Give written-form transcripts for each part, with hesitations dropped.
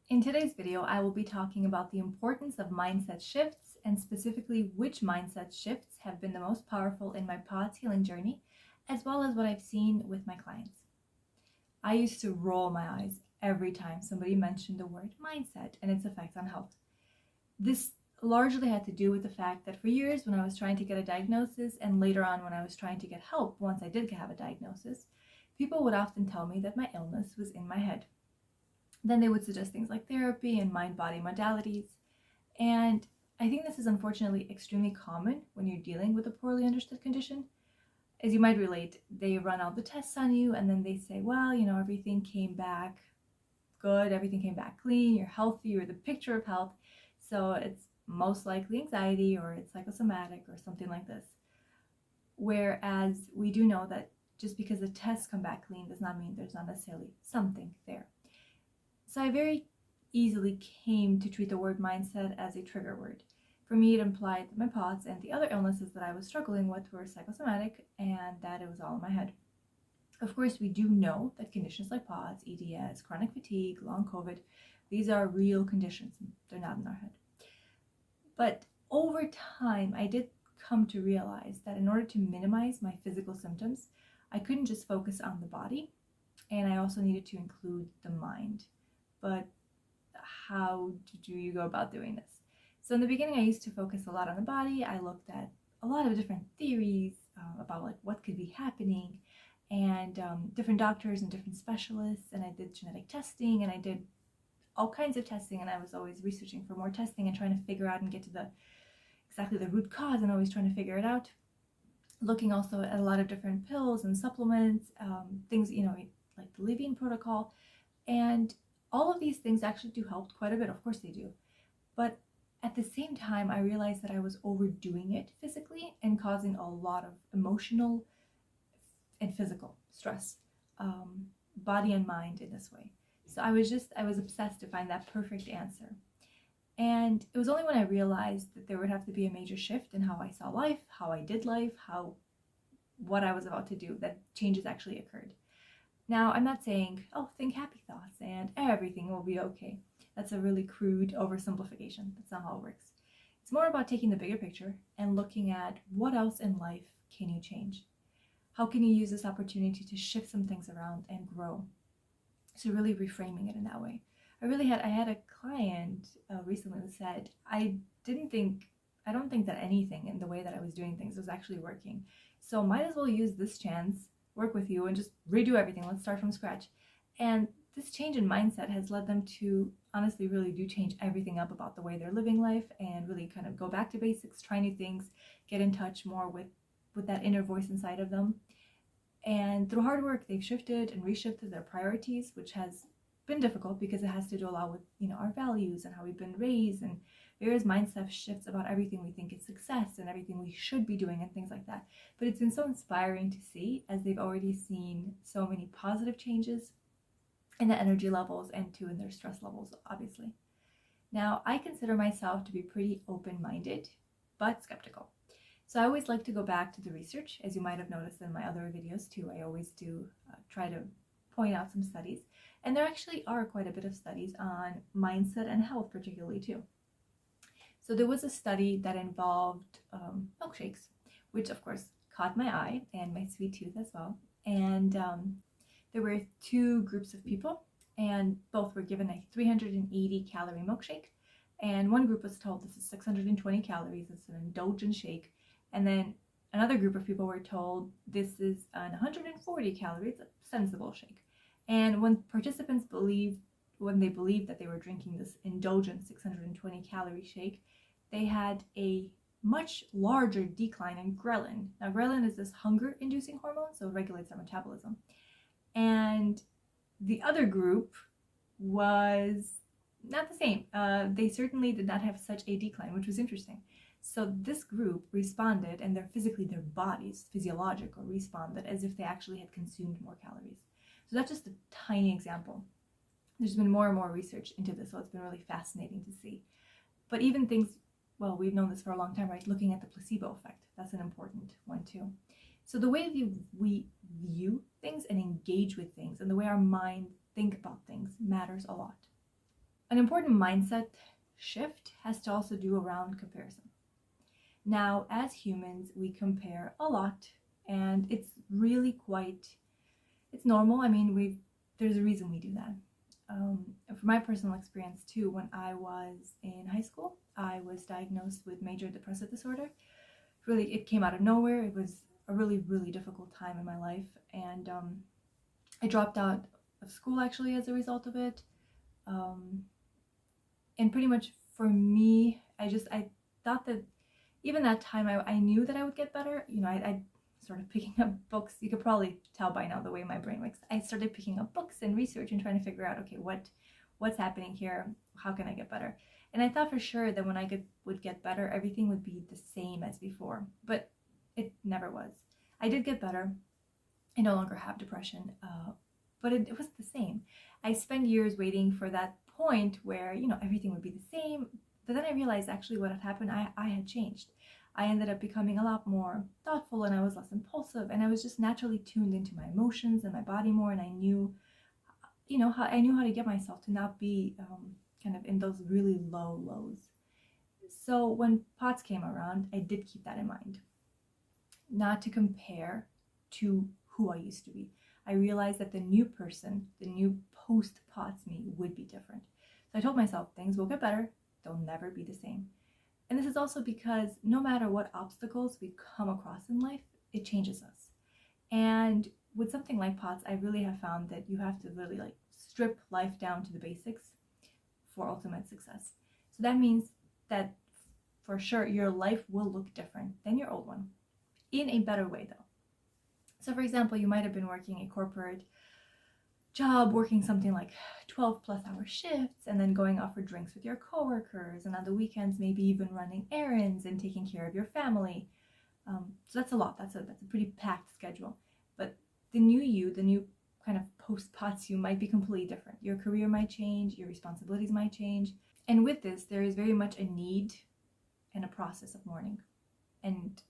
In today's video, I will be talking about the importance of mindset shifts and specifically which mindset shifts have been the most powerful in my POTS healing journey, as well as what I've seen with my clients. I used to roll my eyes every time somebody mentioned the word mindset and its effects on health. This largely had to do with the fact that for years when I was trying to get a diagnosis and later on when I was trying to get help once I did have a diagnosis, people would often tell me that my illness was in my head. Then they would suggest things like therapy and mind-body modalities. And I think this is unfortunately extremely common when you're dealing with a poorly understood condition. As you might relate, they run all the tests on you and then they say, well, everything came back good, everything came back clean, you're healthy, you're the picture of health. So it's most likely anxiety or it's psychosomatic or something like this. Whereas we do know that just because the tests come back clean does not mean there's not necessarily something there. So I very easily came to treat the word mindset as a trigger word. For me, it implied that my POTS and the other illnesses that I was struggling with were psychosomatic and that it was all in my head. Of course, we do know that conditions like POTS, EDS, chronic fatigue, long COVID, these are real conditions. They're not in our head. But over time, I did come to realize that in order to minimize my physical symptoms, I couldn't just focus on the body, and I also needed to include the mind. But how do you go about doing this? So in the beginning, I used to focus a lot on the body. I looked at a lot of different theories about what could be happening and different doctors and different specialists. And I did genetic testing and I did all kinds of testing. And I was always researching for more testing and trying to figure out and get to exactly the root cause and always trying to figure it out. Looking also at a lot of different pills and supplements, things, like the Levine protocol. And all of these things actually do help quite a bit. Of course they do. But at the same time, I realized that I was overdoing it physically and causing a lot of emotional and physical stress, body and mind in this way. So I was obsessed to find that perfect answer. And it was only when I realized that there would have to be a major shift in how I saw life, how I did life, what I was about to do, that changes actually occurred. Now, I'm not saying, oh, think happy thoughts and everything will be okay. That's a really crude oversimplification. That's not how it works. It's more about taking the bigger picture and looking at what else in life can you change? How can you use this opportunity to shift some things around and grow? So really reframing it in that way. I had a client recently who said, I don't think that anything in the way that I was doing things was actually working. So might as well use this chance, work with you and just redo everything. Let's start from scratch. And this change in mindset has led them to honestly really do change everything up about the way they're living life and really kind of go back to basics, try new things, get in touch more with that inner voice inside of them. And through hard work, they've shifted and reshifted their priorities, which has been difficult because it has to do a lot with, our values and how we've been raised and various mindset shifts about everything we think is success and everything we should be doing and things like that. But it's been so inspiring to see as they've already seen so many positive changes in the energy levels and too in their stress levels, obviously. Now, I consider myself to be pretty open-minded, but skeptical. So I always like to go back to the research, as you might have noticed in my other videos too. I always do try to point out some studies. And there actually are quite a bit of studies on mindset and health particularly too. So there was a study that involved milkshakes, which of course caught my eye and my sweet tooth as well. And there were two groups of people and both were given a 380 calorie milkshake. And one group was told this is 620 calories, it's an indulgent shake. And then another group of people were told this is an 140 calories, a sensible shake. And when participants believed that they were drinking this indulgent 620 calorie shake, they had a much larger decline in ghrelin. Now, ghrelin is this hunger-inducing hormone, so it regulates our metabolism. And the other group was not the same. They certainly did not have such a decline, which was interesting. So this group responded, and their bodies, physiological, responded as if they actually had consumed more calories. So that's just a tiny example. There's been more and more research into this, so it's been really fascinating to see. But even things, well, we've known this for a long time, right? Looking at the placebo effect, that's an important one too. So the way we view things and engage with things and the way our mind think about things matters a lot. An important mindset shift has to also do around comparison. Now, as humans, we compare a lot, and it's really it's normal. I mean, there's a reason we do that. For my personal experience too, when I was in high school, I was diagnosed with major depressive disorder. Really, it came out of nowhere. It was a really, really difficult time in my life, and I dropped out of school actually as a result of it. Um, and pretty much for me, I thought that even that time I knew that I would get better. I started picking up books. You could probably tell by now the way my brain works. I started picking up books and research and trying to figure out, okay, what's happening here? How can I get better? And I thought for sure that when would get better, everything would be the same as before, but it never was. I did get better. I no longer have depression, but it was the same. I spent years waiting for that point where everything would be the same, but then I realized actually what had happened. I had changed. I ended up becoming a lot more thoughtful, and I was less impulsive, and I was just naturally tuned into my emotions and my body more, and I knew how to get myself to not be kind of in those really low lows. So when POTS came around, I did keep that in mind, not to compare to who I used to be. I realized that the new person, the new post POTS me, would be different. So I told myself things will get better, they'll never be the same. And this is also because no matter what obstacles we come across in life, it changes us. And with something like POTS, I really have found that you have to really strip life down to the basics for ultimate success. So that means that for sure your life will look different than your old one, in a better way though. So for example, you might have been working a corporate job, working something like 12 plus hour shifts, and then going out for drinks with your coworkers, and on the weekends maybe even running errands and taking care of your family. So that's a lot. That's a pretty packed schedule. But the new you, the new kind of post-POTS you, might be completely different. Your career might change, your responsibilities might change. And with this, there is very much a need and a process of mourning. And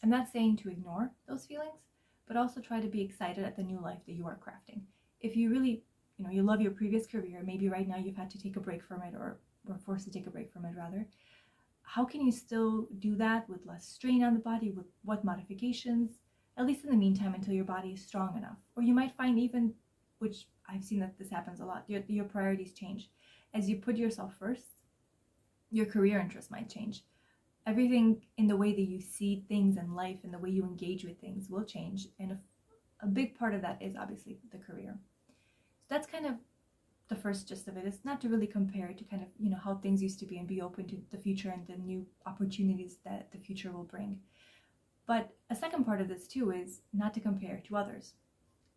I'm not saying to ignore those feelings, but also try to be excited at the new life that you are crafting. If you really, you love your previous career, maybe right now you've had to take a break from it, or were forced to take a break from it rather, how can you still do that with less strain on the body, with what modifications, at least in the meantime, until your body is strong enough? Or you might find, even, which I've seen that this happens a lot, your priorities change. As you put yourself first, your career interests might change. Everything in the way that you see things in life and the way you engage with things will change. And a big part of that is obviously the career. So that's kind of the first gist of it, is not to really compare to kind of, how things used to be, and be open to the future and the new opportunities that the future will bring. But a second part of this too is not to compare to others.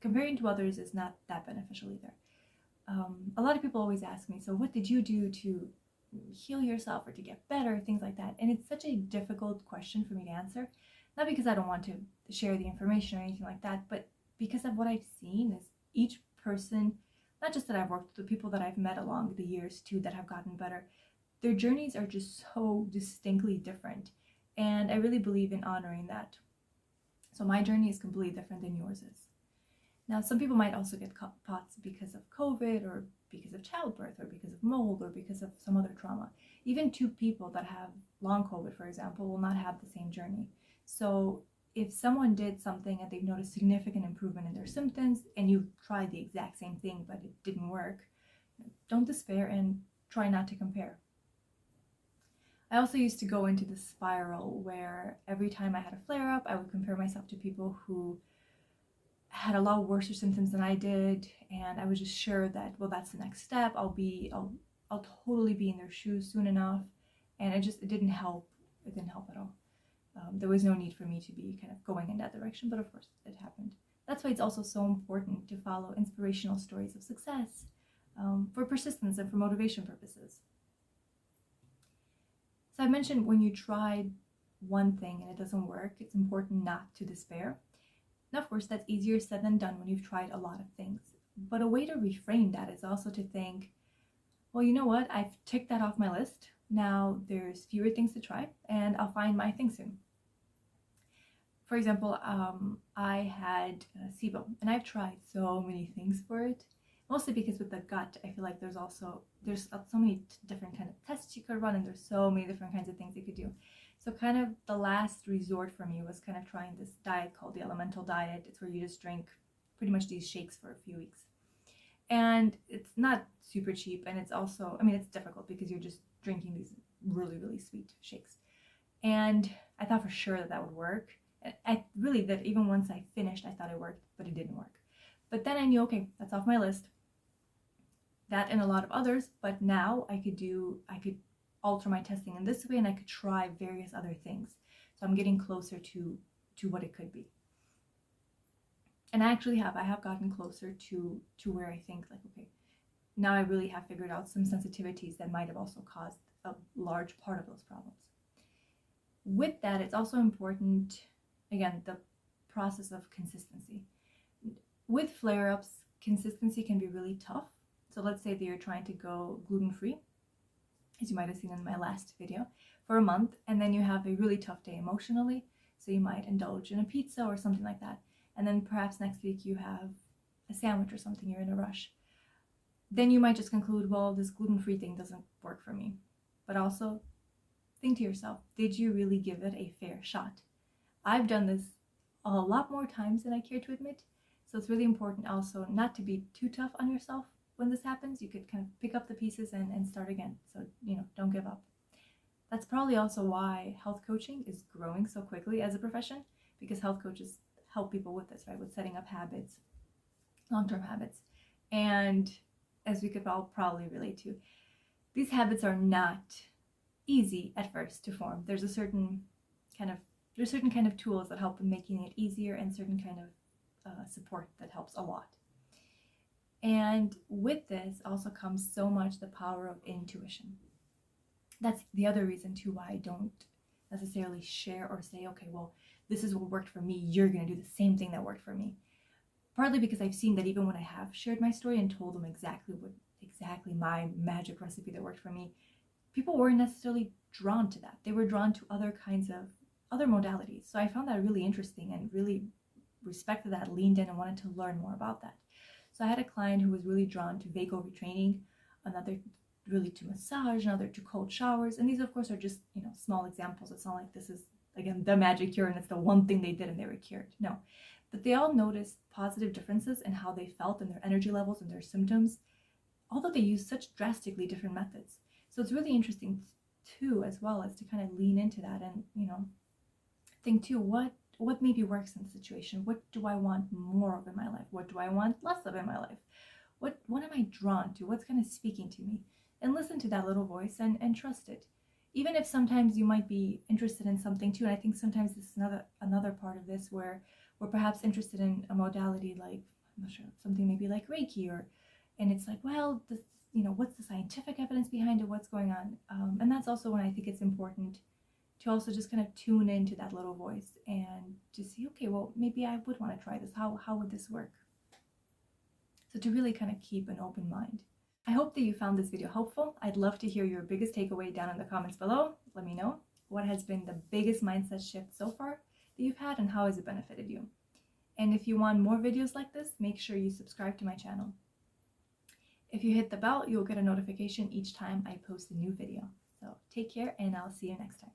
Comparing to others is not that beneficial either. A lot of people always ask me, so what did you do to heal yourself or to get better, things like that? And it's such a difficult question for me to answer, not because I don't want to share the information or anything like that, but because of what I've seen is each person, not just that I've worked with, the people that I've met along the years too that have gotten better, their journeys are just so distinctly different, and I really believe in honoring that. So my journey is completely different than yours is. Now, some people might also get POTS because of COVID, or because of childbirth, or because of mold, or because of some other trauma. Even two people that have long COVID, for example, will not have the same journey. So if someone did something and they've noticed significant improvement in their symptoms, and you tried the exact same thing but it didn't work, don't despair and try not to compare. I also used to go into this spiral where every time I had a flare-up, I would compare myself to people who had a lot worse symptoms than I did, and I was just sure that, well, that's the next step. I'll totally be in their shoes soon enough, and it didn't help. It didn't help at all. There was no need for me to be kind of going in that direction, but of course it happened. That's why it's also so important to follow inspirational stories of success, for persistence and for motivation purposes. So I mentioned when you tried one thing and it doesn't work, it's important not to despair. Now, of course, that's easier said than done when you've tried a lot of things. But a way to reframe that is also to think, well, you know what? I've ticked that off my list. Now there's fewer things to try, and I'll find my thing soon. For example, I had SIBO, and I've tried so many things for it, Mostly because with the gut, I feel like there's so many different kind of tests you could run, and there's so many different kinds of things you could do. So kind of the last resort for me was kind of trying this diet called the elemental diet. It's where you just drink pretty much these shakes for a few weeks. And it's not super cheap, and it's also, I mean, it's difficult because you're just drinking these really, really sweet shakes. And I thought for sure that would work. I really that even once I finished, I thought it worked, but it didn't work. But then I knew, okay, that's off my list. That and a lot of others, but now I could alter my testing in this way, and I could try various other things. So I'm getting closer to what it could be. And I have gotten closer to where I think, like, okay, now I really have figured out some sensitivities that might have also caused a large part of those problems. With that, it's also important, again, the process of consistency. With flare-ups, consistency can be really tough. So let's say that you're trying to go gluten-free, as you might have seen in my last video, for a month, and then you have a really tough day emotionally, so you might indulge in a pizza or something like that. And then perhaps next week you have a sandwich or something, you're in a rush. Then you might just conclude, well, this gluten-free thing doesn't work for me. But also, think to yourself, did you really give it a fair shot? I've done this a lot more times than I care to admit, so it's really important also not to be too tough on yourself when this happens. You could kind of pick up the pieces and start again. So, don't give up. That's probably also why health coaching is growing so quickly as a profession, because health coaches help people with this, right? With setting up habits, long-term habits. And as we could all probably relate to, these habits are not easy at first to form. There's certain kind of tools that help in making it easier, and certain kind of support that helps a lot. And with this also comes so much the power of intuition. That's the other reason too why I don't necessarily share or say, okay, well, this is what worked for me, you're going to do the same thing that worked for me. Partly because I've seen that even when I have shared my story and told them exactly my magic recipe that worked for me, people weren't necessarily drawn to that. They were drawn to other kinds of other modalities. So I found that really interesting and really respected that, leaned in and wanted to learn more about that. So I had a client who was really drawn to vagal retraining, another really to massage, another to cold showers. And these, of course, are just, small examples. It's not like this is, again, the magic cure and it's the one thing they did and they were cured. No. But they all noticed positive differences in how they felt and their energy levels and their symptoms, although they used such drastically different methods. So it's really interesting too, as well, as to kind of lean into that and, think too, what maybe works in the situation? What do I want more of in my life? What do I want less of in my life? What am I drawn to? What's kind of speaking to me? And listen to that little voice and trust it. Even if sometimes you might be interested in something too, and I think sometimes this is another part of this where we're perhaps interested in a modality like, I'm not sure, something maybe like Reiki, and it's like, well, this, what's the scientific evidence behind it? What's going on? And that's also when I think it's important to also just kind of tune into that little voice and to see, okay, well, maybe I would want to try this. How would this work? So to really kind of keep an open mind. I hope that you found this video helpful. I'd love to hear your biggest takeaway down in the comments below. Let me know what has been the biggest mindset shift so far that you've had and how has it benefited you. And if you want more videos like this, make sure you subscribe to my channel. If you hit the bell, you'll get a notification each time I post a new video. So take care, and I'll see you next time.